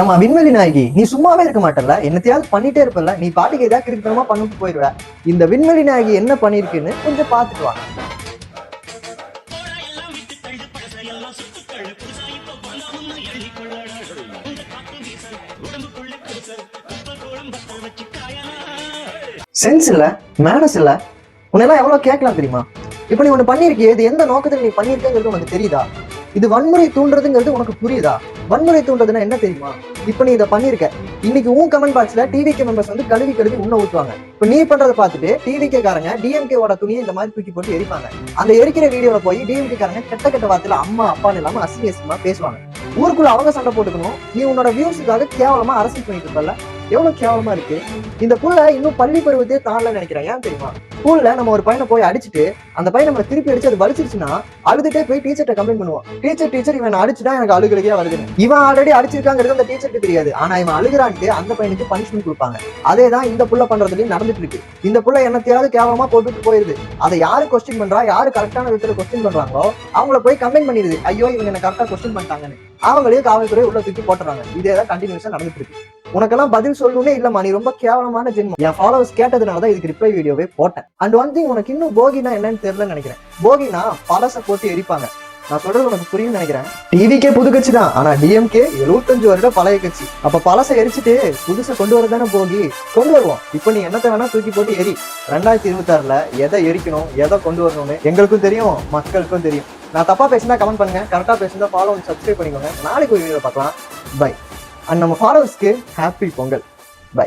ஏமா விண்வெளி நாயகி, நீ சும்மாவே இருக்க மாட்டல, என்னத்தையாவது பண்ணிட்டே இருப்பல, நீ பாட்டுக்கு ஏதாவது கிரிக்கெட்டமா பண்ணிட்டு போயிடுவ. இந்த விண்வெளி நாயகி என்ன பண்ணிருக்குன்னு கொஞ்சம் பாத்துட்டு வா. சென்ஸ் இல்ல, மேனஸ் இல்ல, உன்னெல்லாம் எவ்வளவு கேட்கலாம் தெரியுமா? இப்ப நீ ஒண்ணு பண்ணிருக்கிய, இது எந்த நோக்கத்துல நீ பண்ணிருக்கேங்கிறது உனக்கு தெரியுதா? இது வன்முறை தூண்டுறதுங்கிறது உனக்கு புரியுதா? வன்முறை தூண்டுறதுன்னா என்ன தெரியுமா? இப்ப நீ இதை பண்ணிருக்க, இன்னைக்கு உன் கமெண்ட் பாக்ஸ்ல டிவிகே மெம்பர்ஸ் வந்து கழுவி கழுவி உன்ன ஊத்துவாங்க. இப்ப நீ பண்றதை பார்த்துட்டு டிவிகே காரங்க டிஎம்கேவோட துணியை இந்த மாதிரி தூக்கி போட்டு எரிப்பாங்க. அந்த எரிக்கிற வீடியோல போய் டிஎம்கே காரங்க கெட்ட கெட்ட வார்த்தையில அம்மா அப்பான்னு இல்லாம அசிங்கமா பேசுவாங்க. ஊருக்குள்ள அவங்க சண்டை போட்டுக்கணும், நீ உன்னோட வியூஸுக்காக கேவலமா அரசியல் பண்ணிட்டு இருப்பல. எவ்வளவு கேவலமா இருக்கு. இந்த புள்ள இன்னும் பள்ளி பருவத்தையே தாண்டல நினைக்கிறேன். ஏன் தெரியுமா? ஸ்கூல்ல நம்ம ஒரு பையனை போய் அடிச்சுட்டு அந்த பையன் நம்ம திருப்பி அடிச்சு அது வலிச்சிருச்சுன்னா அழுதுட்டே போய் டீச்சர்ட்ட கம்ப்ளைண்ட் பண்ணுவான். டீச்சர் இவன் அடிச்சுட்டா எனக்கு அழுகுறதே வருது. இவன் ஆல்ரெடி அடிச்சிருக்காங்கிறது அந்த டீச்சருக்கு தெரியாது. ஆனா இவன் அழுகுறான்ட்டு அந்த பையனுக்கு பனிஷ்மெண்ட் கொடுப்பாங்க. அதேதான் இந்த புள்ள பண்றதுலயும் நடந்துட்டு இருக்கு. இந்த புள்ள என்னத்தையாவது கேவலமா போட்டுட்டு போயிருது. அதை யாரு கொஸ்டின் பண்றா, யாரு கரெக்டான விதத்துல கொஸ்டின் பண்றாங்களோ அவங்கள போய் கம்ப்ளைண்ட் பண்ணிடுது. ஐயோ இவங்க என்ன கரெக்டா கொஸ்டின் பண்ணிட்டாங்கன்னு. அவங்களே காவல்துறை உள்ள தூக்கி போட்டுறாங்க. இதேதான் கண்டினியூஸா நடந்துட்டு இருக்கு. உனக்கெல்லாம் பதில் சொல்லணும்னே இல்லம்மா, நீ ரொம்ப கேவலமான ஜென்மம். என் ஃபாலோவர்ஸ் கேட்டதுனாலதான் இதுக்கு ரிப்ளை வீடியோவே போட்டேன். அண்ட் ஒன் திங், உனக்கு இன்னும் போகினா என்னன்னு தெரியலன்னு நினைக்கிறேன். போகினா பழச போட்டு எரிப்பாங்க. நான் சொல்றது உனக்கு புரியும் நினைக்கிறேன். டிவிக்கே புது கட்சி தான், ஆனா டிஎம்கே 75 வருட பழைய கட்சி. அப்ப பழச எரிச்சுட்டு புதுசை கொண்டு வரதானே போகி, கொண்டு வருவோம். இப்ப நீ என்னத்தை வேணா தூக்கி போட்டு எரி. 2026ல எதை எரிக்கணும், எதை கொண்டு வரணும்னு எங்களுக்கும் தெரியும், மக்களுக்கும் தெரியும். நான் தப்பா பேசினா கமெண்ட் பண்ணுங்க, கரெக்டா பேசினா ஃபாலோ சப்ஸ்கிரைப் பண்ணிக்கோங்க. நாளைக்கு ஒரு வீடியோ பார்க்கலாம். பை. அண்ட் நம்ம ஃபாலோவர்ஸ்க்கு ஹாப்பி பொங்கல். பை.